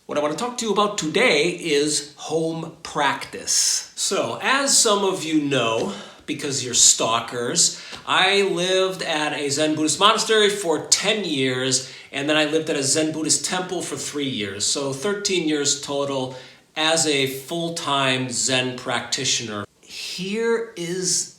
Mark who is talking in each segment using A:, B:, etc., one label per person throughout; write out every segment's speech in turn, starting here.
A: What I want to talk to you about today is home practice. So, as some of you know, because you're stalkers, I lived at a Zen Buddhist monastery for 10 years, and then I lived at a Zen Buddhist temple for 3 years. So 13 years total as a full-time Zen practitioner. Here is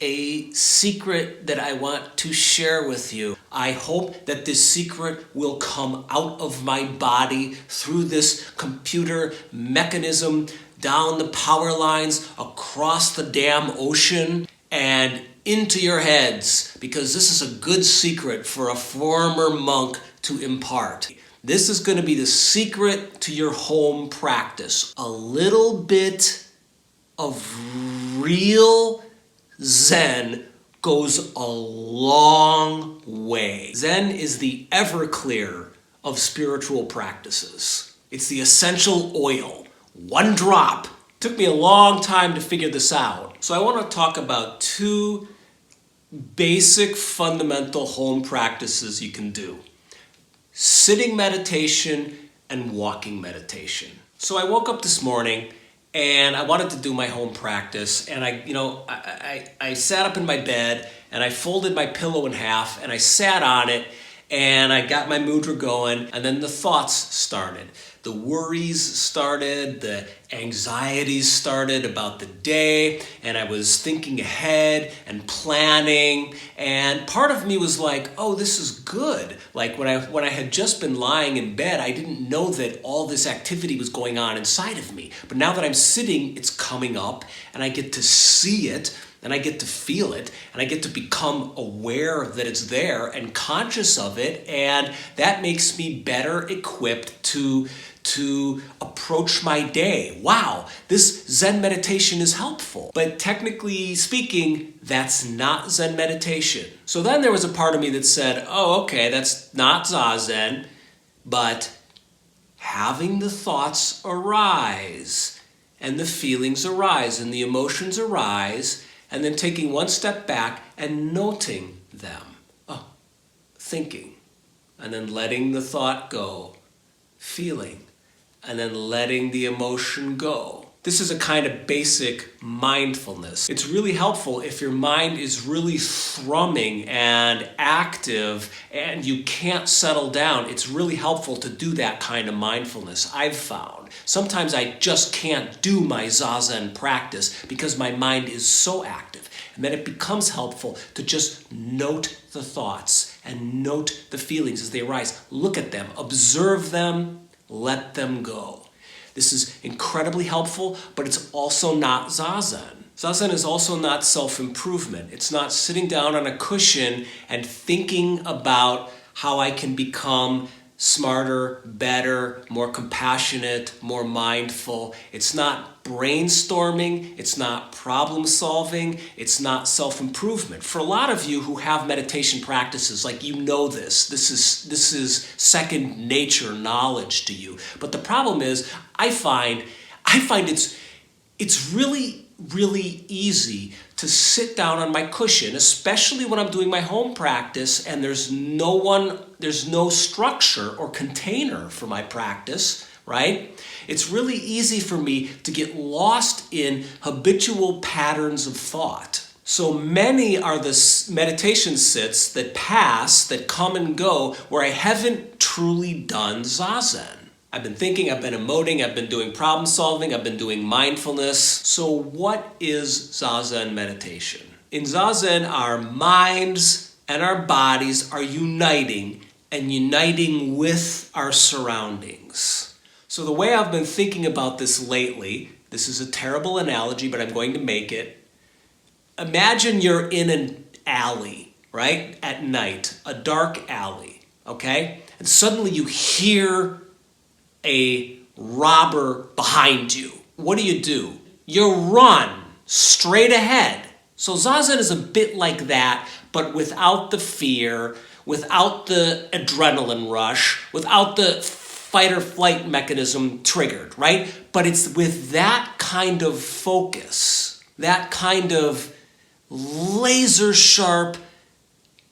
A: a secret that I want to share with you. I hope that this secret will come out of my body through this computer mechanism, down the power lines, across the damn ocean, and into your heads, because this is a good secret for a former monk to impart. This is going to be the secret to your home practice. A little bit of real Zen goes a long way. Zen is the Everclear of spiritual practices. It's the essential oil. One drop. Took me a long time to figure this out. So I want to talk about two basic fundamental home practices you can do. Sitting meditation and walking meditation. So I woke up this morning and I wanted to do my home practice, and I sat up in my bed and I folded my pillow in half and I sat on it and I got my mudra going, and then the thoughts started. The worries started, the anxieties started about the day, and I was thinking ahead and planning, and part of me was like, oh, this is good. Like when I had just been lying in bed, I didn't know that all this activity was going on inside of me. But now that I'm sitting, it's coming up, and I get to see it, and I get to feel it, and I get to become aware that it's there and conscious of it, and that makes me better equipped to approach my day. Wow, this Zen meditation is helpful. But technically speaking, that's not Zen meditation. So then there was a part of me that said, oh, okay, that's not Zazen, but having the thoughts arise, and the feelings arise, and the emotions arise, and then taking one step back and noting them. Oh, thinking, and then letting the thought go, feeling, and then letting the emotion go. This is a kind of basic mindfulness. It's really helpful if your mind is really thrumming and active and you can't settle down. It's really helpful to do that kind of mindfulness, I've found. Sometimes I just can't do my Zazen practice because my mind is so active. And then it becomes helpful to just note the thoughts and note the feelings as they arise. Look at them, observe them, let them go. This is incredibly helpful, but it's also not Zazen. Zazen is also not self-improvement. It's not sitting down on a cushion and thinking about how I can become smarter, better, more compassionate, more mindful. It's not brainstorming. It's not problem solving. It's not self-improvement. For a lot of you who have meditation practices, like you know this is second nature knowledge to you. But the problem is, I find it's really easy to sit down on my cushion, especially when I'm doing my home practice and there's no structure or container for my practice, right? It's really easy for me to get lost in habitual patterns of thought. So many are the meditation sits that pass, that come and go, where I haven't truly done Zazen. I've been thinking, I've been emoting, I've been doing problem solving, I've been doing mindfulness. So what is Zazen meditation? In Zazen, our minds and our bodies are uniting and uniting with our surroundings. So the way I've been thinking about this lately, this is a terrible analogy, but I'm going to make it. Imagine you're in an alley, right? At night, a dark alley, okay? And suddenly you hear a robber behind you. What do? You run straight ahead. So Zazen is a bit like that, but without the fear, without the adrenaline rush, without the fight or flight mechanism triggered, right? But it's with that kind of focus, that kind of laser sharp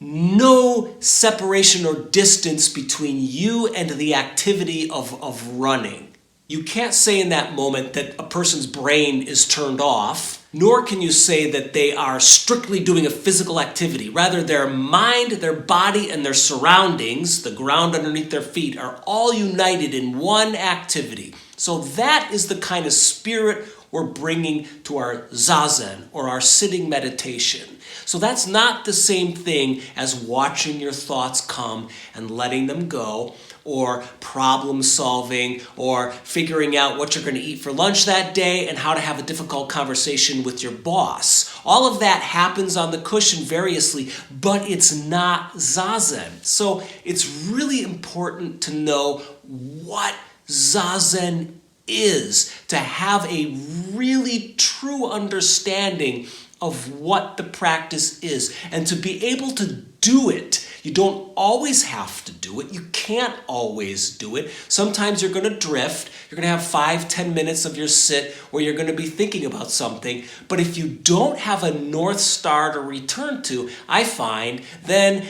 A: no separation or distance between you and the activity of running. You can't say in that moment that a person's brain is turned off, nor can you say that they are strictly doing a physical activity. Rather, their mind, their body, and their surroundings, the ground underneath their feet, are all united in one activity. So that is the kind of spirit we're bringing to our Zazen, or our sitting meditation. So that's not the same thing as watching your thoughts come and letting them go, or problem solving, or figuring out what you're going to eat for lunch that day and how to have a difficult conversation with your boss. All of that happens on the cushion variously, but it's not Zazen. So it's really important to know what Zazen is, to have a really true understanding of what the practice is, and to be able to do it. You don't always have to do it. You can't always do it. Sometimes you're going to drift. You're going to have 5-10 minutes of your sit where you're going to be thinking about something. But if you don't have a North Star to return to, I find, then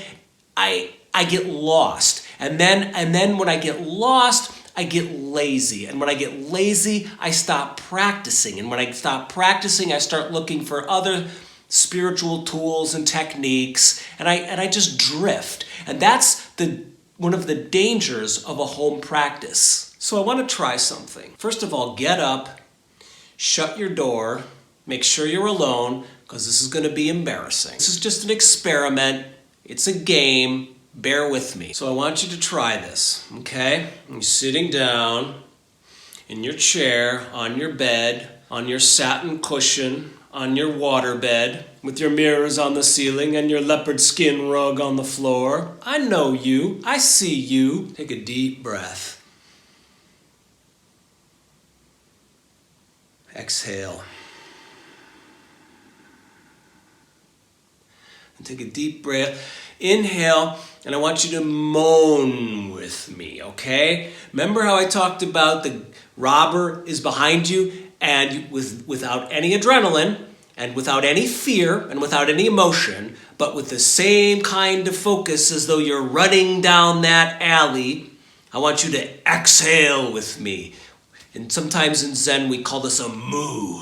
A: I get lost. And then when I get lost, I get lazy. And when I get lazy, I stop practicing. And when I stop practicing, I start looking for other spiritual tools and techniques, and I just drift. And that's one of the dangers of a home practice. So I want to try something. First of all, get up, shut your door, make sure you're alone, because this is going to be embarrassing. This is just an experiment. It's a game. Bear with me. So I want you to try this, okay? You're sitting down in your chair, on your bed, on your satin cushion, on your waterbed, with your mirrors on the ceiling and your leopard skin rug on the floor. I know you. I see you. Take a deep breath. Exhale. And take a deep breath. Inhale, and I want you to moan with me, okay? Remember how I talked about the robber is behind you, and without any adrenaline, and without any fear, and without any emotion, but with the same kind of focus as though you're running down that alley. I want you to exhale with me. And sometimes in Zen we call this a moo.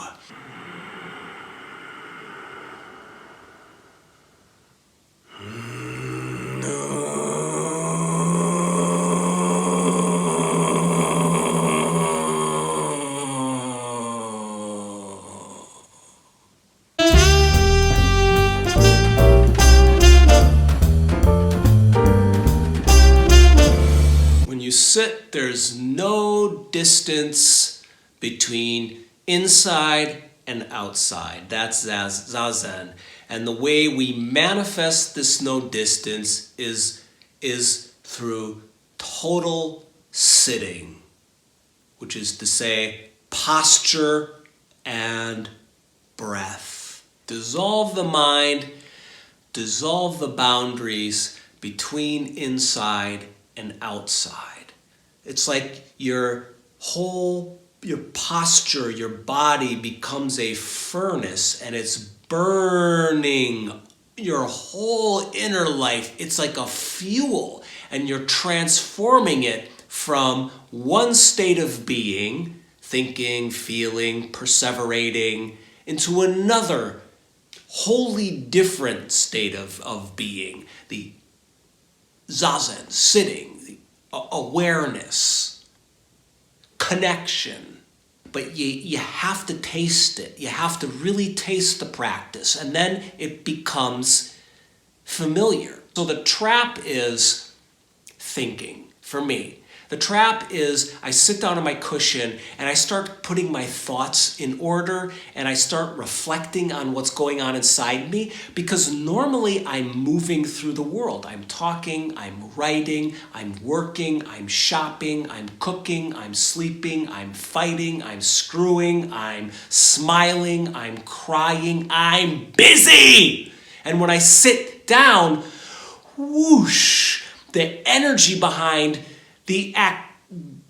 A: Sit, there's no distance between inside and outside. That's Zazen. And the way we manifest this no distance is through total sitting, which is to say posture and breath. Dissolve the mind, dissolve the boundaries between inside and outside. It's like your posture, your body becomes a furnace, and it's burning your whole inner life. It's like a fuel, and you're transforming it from one state of being, thinking, feeling, perseverating, into another wholly different state of being. The Zazen, sitting, awareness, connection. But you have to taste it. You have to really taste the practice, and then it becomes familiar. So the trap is thinking, for me. The trap is I sit down on my cushion and I start putting my thoughts in order, and I start reflecting on what's going on inside me, because normally I'm moving through the world. I'm talking, I'm writing, I'm working, I'm shopping, I'm cooking, I'm sleeping, I'm fighting, I'm screwing, I'm smiling, I'm crying, I'm busy. And when I sit down, whoosh, the energy behind the act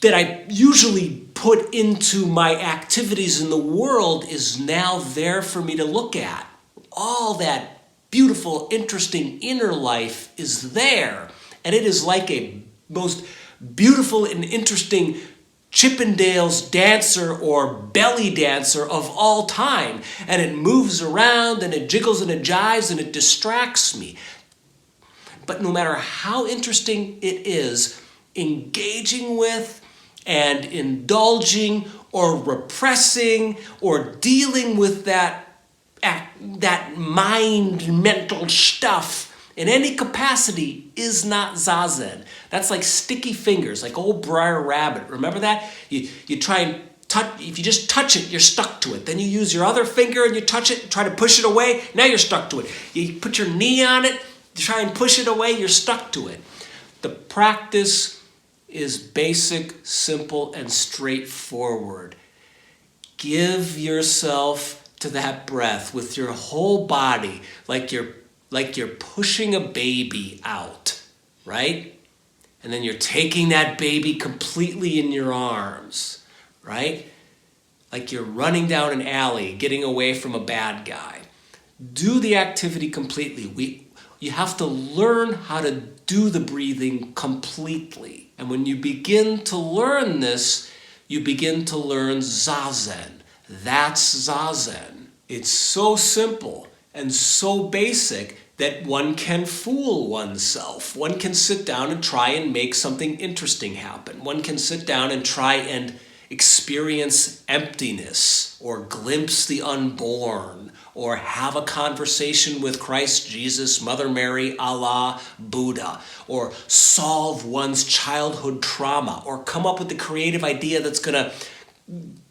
A: that I usually put into my activities in the world is now there for me to look at. All that beautiful, interesting inner life is there. And it is like a most beautiful and interesting Chippendales dancer or belly dancer of all time. And it moves around and it jiggles and it jives and it distracts me. But no matter how interesting it is, engaging with and indulging or repressing or dealing with that mind, mental stuff in any capacity is not Zazen. That's like sticky fingers, like old Briar Rabbit. Remember that? You try and touch, if you just touch it, you're stuck to it. Then you use your other finger and you touch it, try to push it away, now you're stuck to it. You put your knee on it, you try and push it away, you're stuck to it. The practice is basic, simple, and straightforward. Give yourself to that breath with your whole body, like you're pushing a baby out, right? And then you're taking that baby completely in your arms, right? Like you're running down an alley, getting away from a bad guy. Do the activity completely. You have to learn how to do the breathing completely. And when you begin to learn this, you begin to learn Zazen. That's Zazen. It's so simple and so basic that one can fool oneself. One can sit down and try and make something interesting happen. One can sit down and try and experience emptiness or glimpse the unborn or have a conversation with Christ Jesus, Mother Mary, Allah, Buddha, or solve one's childhood trauma or come up with the creative idea that's going to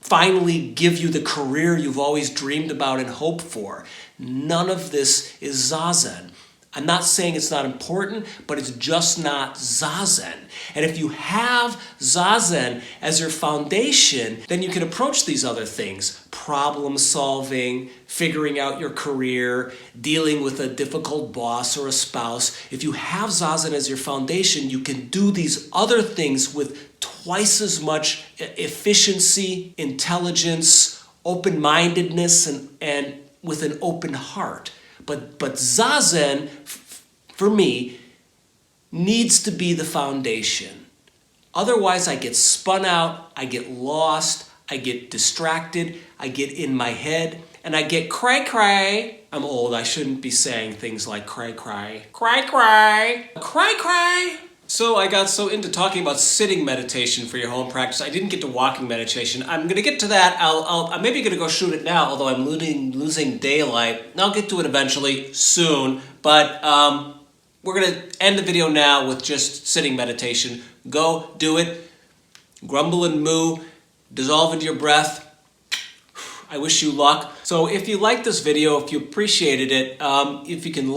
A: finally give you the career you've always dreamed about and hoped for. None of this is Zazen. I'm not saying it's not important, but it's just not Zazen. And if you have Zazen as your foundation, then you can approach these other things. Problem solving, figuring out your career, dealing with a difficult boss or a spouse. If you have Zazen as your foundation, you can do these other things with twice as much efficiency, intelligence, open-mindedness, and with an open heart. But Zazen, for me, needs to be the foundation. Otherwise, I get spun out, I get lost, I get distracted, I get in my head, and I get cray-cray. I'm old, I shouldn't be saying things like cray-cray. Cray-cray. Cray-cray. So I got so into talking about sitting meditation for your home practice, I didn't get to walking meditation. I'm going to get to that. I'm maybe going to go shoot it now, although I'm losing daylight. I'll get to it eventually, soon. But we're going to end the video now with just sitting meditation. Go do it. Grumble and moo. Dissolve into your breath. I wish you luck. So if you liked this video, if you appreciated it, if you can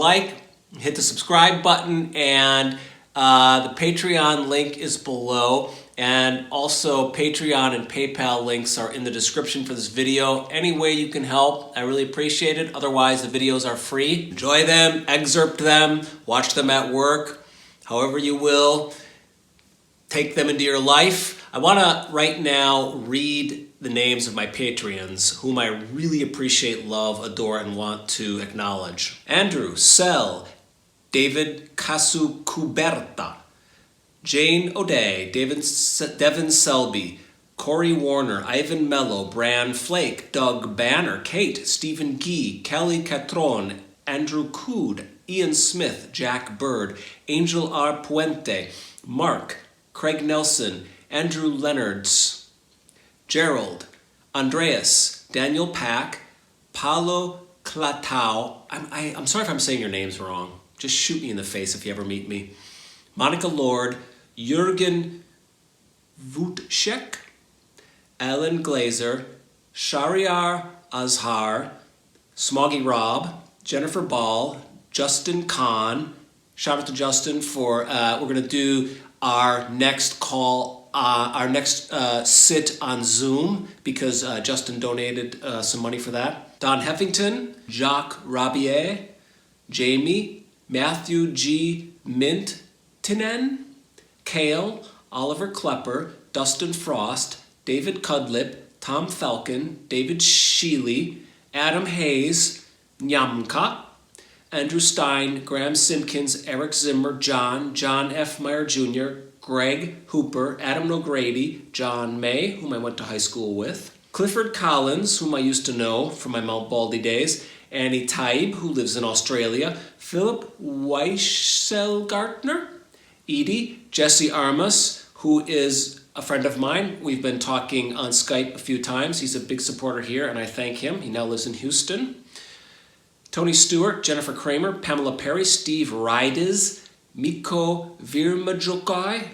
A: hit the subscribe button, and the Patreon link is below, and also Patreon and PayPal links are in the description for this video. Any way you can help, I really appreciate it. Otherwise, the videos are free. Enjoy them, excerpt them, watch them at work, however you will. Take them into your life. I want to right now read the names of my Patreons, whom I really appreciate, love, adore, and want to acknowledge. Andrew, Sel, David Casucuberta, Jane O'Day, Devin Selby, Corey Warner, Ivan Mello, Bran Flake, Doug Banner, Kate, Stephen Gee, Kelly Catron, Andrew Cood, Ian Smith, Jack Bird, Angel R. Puente, Mark, Craig Nelson, Andrew Leonards, Gerald, Andreas, Daniel Pack, Paulo Clatau. I'm sorry if I'm saying your names wrong. Just shoot me in the face if you ever meet me. Monica Lord, Jürgen Vutschek, Alan Glazer, Shariar Azhar, Smoggy Rob, Jennifer Ball, Justin Kahn. Shout out to Justin for, we're going to do our next call, our next sit on Zoom, because Justin donated some money for that. Don Heffington, Jacques Rabier, Jamie, Matthew G. Mintinen, Kale, Oliver Klepper, Dustin Frost, David Cudlip, Tom Falcon, David Sheely, Adam Hayes, Nyamka, Andrew Stein, Graham Simpkins, Eric Zimmer, John F. Meyer Jr., Greg Hooper, Adam O'Grady, John May, whom I went to high school with, Clifford Collins, whom I used to know from my Mount Baldy days, Annie Taib, who lives in Australia, Philip Weisselgartner, Edie, Jesse Armas, who is a friend of mine. We've been talking on Skype a few times. He's a big supporter here, and I thank him. He now lives in Houston. Tony Stewart, Jennifer Kramer, Pamela Perry, Steve Rides, Miko Virmajokai,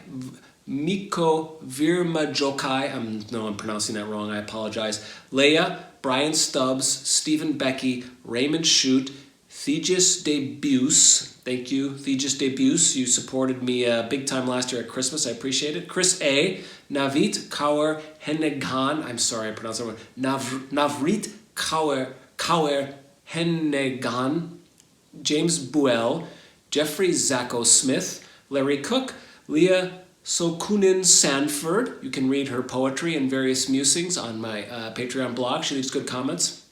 A: I'm pronouncing that wrong, I apologize. Leah, Brian Stubbs, Stephen Becky, Raymond Shute, Thegis Debus, thank you, Thegis Debus, you supported me big time last year at Christmas, I appreciate it. Chris A, Navit Kaur Hennegan, I'm sorry I pronounced that wrong, Navrit Kaur Hennegan, James Buell, Jeffrey Zacko Smith, Larry Cook, Leah Sokunin Sanford. You can read her poetry and various musings on my Patreon blog. She leaves good comments.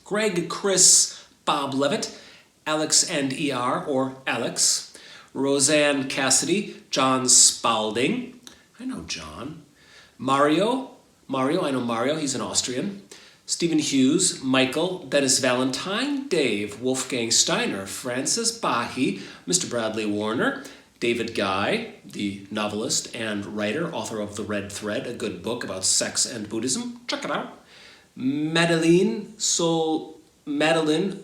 A: Greg, Chris, Bob Levitt, Alex and ER, or Alex, Roseanne Cassidy, John Spalding. I know John. Mario, I know Mario, he's an Austrian. Stephen Hughes, Michael, Dennis Valentine, Dave, Wolfgang Steiner, Francis Bahi, Mr. Bradley Warner, David Guy, the novelist and writer, author of The Red Thread, a good book about sex and Buddhism. Check it out. Madeline Sol Devilla,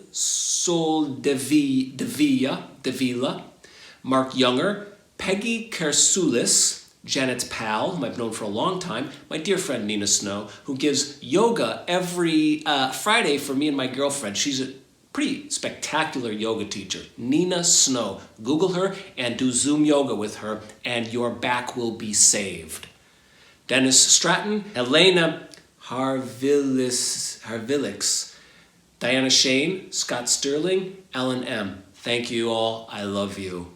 A: Mark Younger, Peggy Kersulis, Janet's pal, whom I've known for a long time, my dear friend Nina Snow, who gives yoga every Friday for me and my girlfriend. She's a pretty spectacular yoga teacher. Nina Snow. Google her and do Zoom yoga with her, and your back will be saved. Dennis Stratton, Elena Harvilix, Diana Shane, Scott Sterling, Ellen M. Thank you all. I love you.